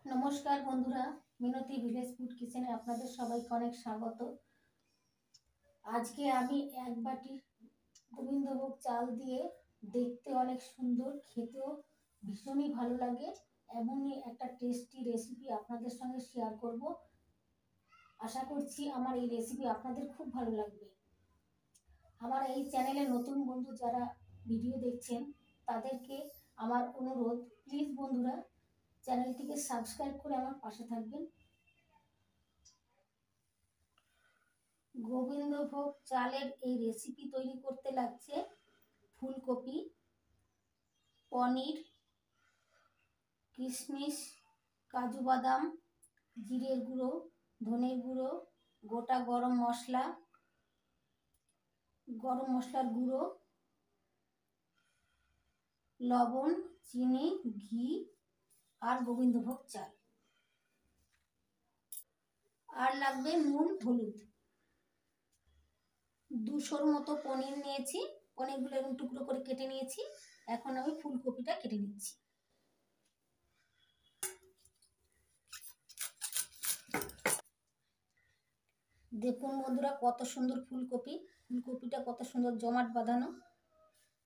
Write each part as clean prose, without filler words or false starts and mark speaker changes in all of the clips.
Speaker 1: নমস্কার বন্ধুরা, মিনতি village food কিচেনে আপনাদের সবাইকে অনেক স্বাগত। আজকে আমি এক বাটি গোবিন্দভোগ চাল দিয়ে দেখতে অনেক সুন্দর, খেতেও ভীষণই ভালো লাগে এমনই একটা টেস্টি রেসিপি আপনাদের সঙ্গে শেয়ার করব। আশা করছি আমার এই রেসিপি আপনাদের খুব ভালো লাগবে। আমার এই চ্যানেলে নতুন বন্ধু যারা ভিডিও দেখছেন তাদেরকে আমার অনুরোধ, প্লিজ বন্ধুরা চ্যানেলটিকে সাবস্ক্রাইব করে আমার পাশে থাকবেন। গোবিন্দভোগ চালের এই রেসিপি তৈরি করতে লাগছে ফুলকপি, পনির, কিশমিশ, কাজু বাদাম, জিরের গুঁড়ো, ধনের গুঁড়ো, গোটা গরম মশলার গুঁড়ো, লবণ, চিনি, ঘি আর গোবিন্দভোগ চাল। আর লাগবে নুন, হলুদ। 200-র মতো পনির নিয়েছি। পনিরগুলো এরকম টুকরো করে কেটে নিয়েছি। এখন আমি ফুলকপিটা কেটে নিচ্ছি। দেখুন বন্ধুরা, কত সুন্দর ফুলকপিটা কত সুন্দর জমাট বাঁধানো।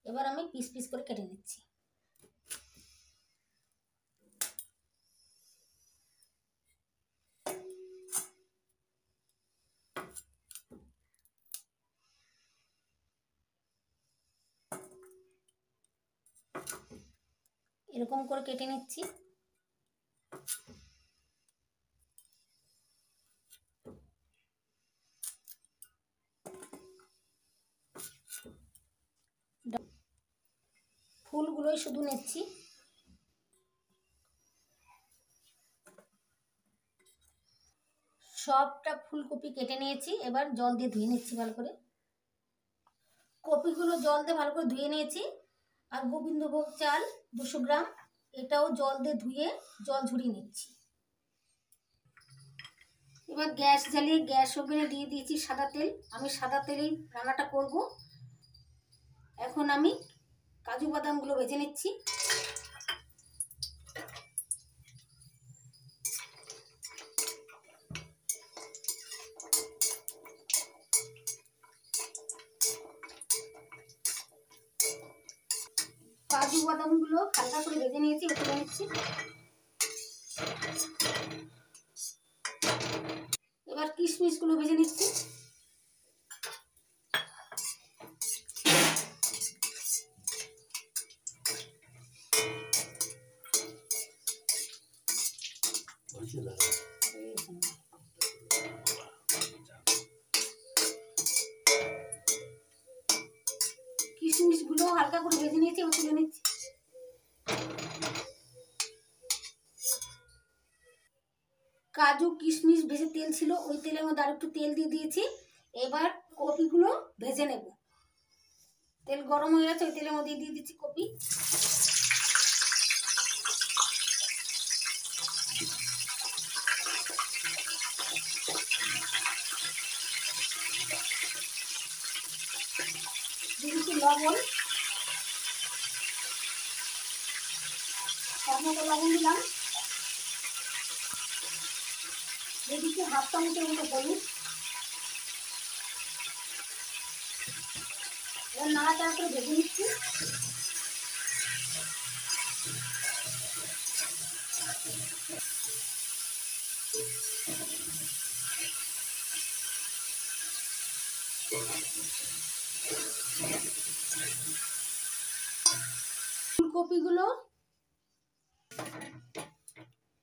Speaker 1: এবার আমি পিস পিস করে কেটে নিচ্ছি। এরকম করে কেটে নিচ্ছি। ফুলগুলোই শুধু নিচ্ছি। সবটা ফুলকপি কেটে নিয়েছি। এবার জল দিয়ে ধুয়ে নিচ্ছি ভালো করে। কপিগুলো জল দিয়ে ভালো করে ধুয়ে নিয়েছি। আর গোবিন্দভোগ চাল 200 গ্রাম, এটাও জল দিয়ে ধুয়ে জল ঝরিয়ে নিচ্ছি। এবার গ্যাস জ্বালিয়ে গ্যাস ওভেনে দিয়ে দিয়েছি সাদা তেল। আমি সাদা তেলেই রান্নাটা করব। এখন আমি কাজু বাদামগুলো ভেজে নিচ্ছি। কাজু বাদামগুলো হালকা করে ভেজে নিয়েছি, তুলে নিচ্ছি। এবার কিশমিশগুলো ভেজে নিচ্ছি। কিশমিশগুলো হালকা করে ভেজে নিয়েছি, এবার তুলে নিচ্ছি। কাজু কিশমিশ ভেজে তেল ছিল, ওই তেলের মধ্যে আরেকটু তেল দিয়ে দিয়েছি। এবার কপিগুলো ভেজে নেব। তেল গরম হয়ে গেছে, ওই তেলের মধ্যে দিয়ে দিচ্ছি কপি। দিয়ে দিচ্ছি লবণ, টমেটো লবণ দিলাম। দিয়ে দিচ্ছি 1/2 চামচের মতো হলুদ। এবার নাড়াচাড়া করে ভেজে নিচ্ছি।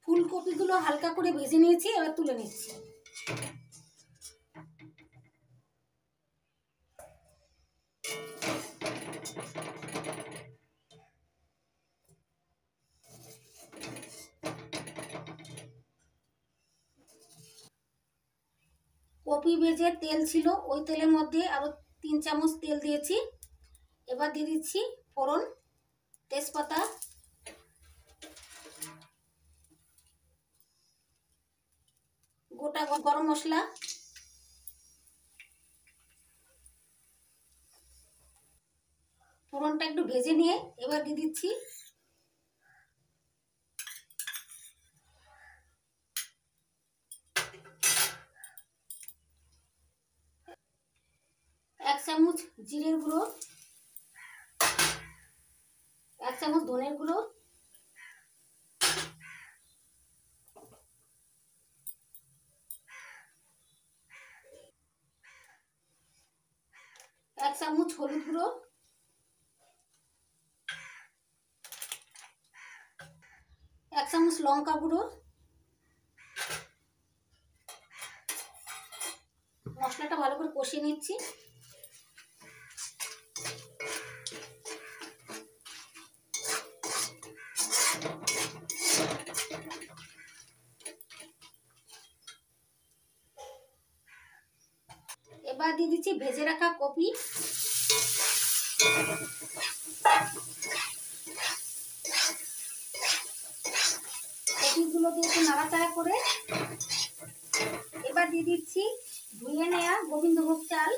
Speaker 1: ফুলকপিগুলো হালকা করে ভেজে নিয়েছি, এবার তুলে নিচ্ছি। কপি ভেজে তেল ছিল, ওই তেলের মধ্যে আরো 3 চামচ তেল দিয়েছি। এবার দিয়ে দিচ্ছি ফোড়ন, তেজপাতা, গোটা গরম মশলা, ফোড়নটা একটু ভেজে নিয়ে এবার দিয়ে দিচ্ছি চামচ জিরের গুঁড়ো, 1 চামচ ধনের গুঁড়ো, 1 চামচ হলুদ গুঁড়ো, 1 চামচ লঙ্কা গুঁড়ো। মশলাটা ভালো করে কষিয়ে নিচ্ছি। এবার দিয়ে দিচ্ছি ভেজে রাখা কপি, কপিগুলো দিয়ে একটু নাড়াচাড়া করে এবার দিয়ে দিচ্ছি ধুয়ে নেওয়া গোবিন্দভোগ চাল,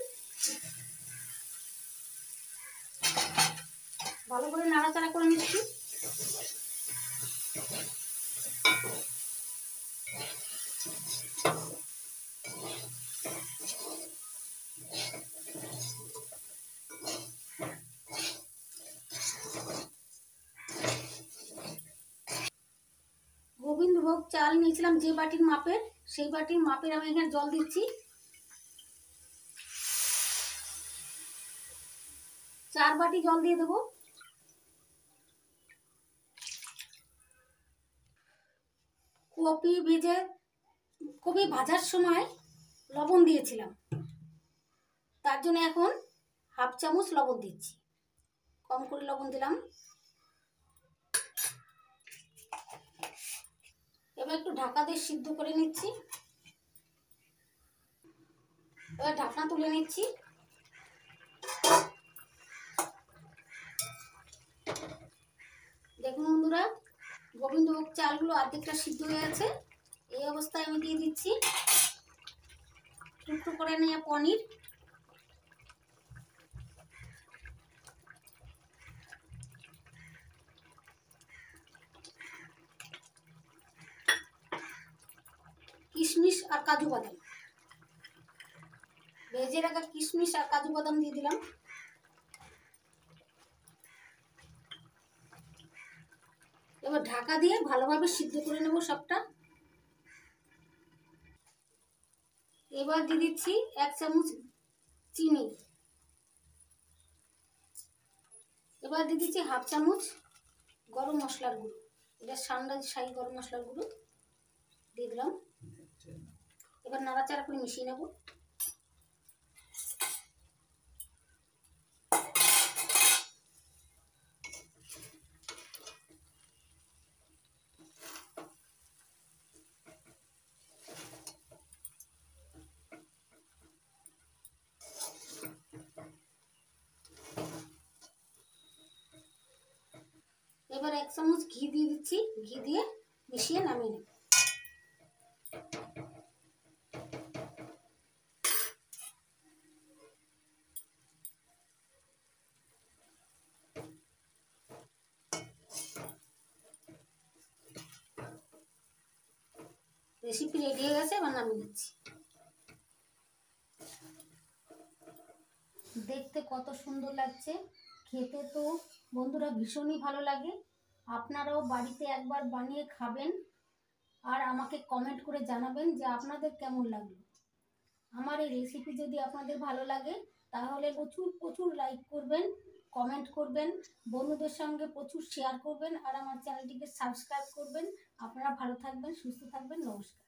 Speaker 1: ভালো করে নাড়াচাড়া করে নিচ্ছি। গোবিন্দভোগ চাল নিয়েছিলাম যে বাটির মাপের, সেই বাটির মাপের আমি এখানে জল দিচ্ছি। 4 বাটি জল দিয়ে দেবো। কপি ভাজার সময় লবণ দিয়েছিলাম, তার জন্য এখন 1/2 চামচ লবণ দিচ্ছি, কম করে লবণ দিলাম। এবার একটু ঢাকা দিয়ে সিদ্ধ করে নিচ্ছি। এবার ঢাকনা তুলে নিচ্ছি। দেখুন বন্ধুরা, গোবিন্দভোগ চালগুলো অর্ধেকটা সিদ্ধ হয়ে আছে। এই অবস্থায় আমি দিয়ে দিচ্ছি টুকরো করে নেওয়া পনির, কিশমিশ আর কাজু বাদাম, ভেজে রাখা কিশমিশ আর কাজু বাদাম দিয়ে দিলাম। এবার ঢাকা দিয়ে ভালোভাবে সিদ্ধ করে নেব সবটা। এবার দিয়ে দিচ্ছি 1 চামচ চিনি, এবার দিয়ে দিচ্ছি 1/2 চামচ গরম মশলার গুঁড়ো, এটা শাহি গরম মশলার গুঁড়ো দিয়ে দিলাম। এবার নাড়াচাড়া করে মিশিয়ে নেব। এবার 1 চামচ ঘি দিয়ে দিচ্ছি, ঘি দিয়ে মিশিয়ে নামিয়ে নেব। রেসিপি রেডি হয়ে গেছে, এবার নামিয়ে নিচ্ছি। দেখতে কত সুন্দর লাগছে, খেতে তো বন্ধুরা ভীষণই ভালো লাগে। আপনারাও বাড়িতে একবার বানিয়ে খাবেন আর আমাকে কমেন্ট করে জানাবেন যে আপনাদের কেমন লাগলো। আমার এই রেসিপি যদি আপনাদের ভালো লাগে তাহলে প্রচুর প্রচুর লাইক করবেন, কমেন্ট করবেন, বন্ধুদের সঙ্গে প্রচুর শেয়ার করবেন আর আমার চ্যানেলটিকে সাবস্ক্রাইব করবেন। আপনারা ভালো থাকবেন, সুস্থ থাকবেন, নমস্কার।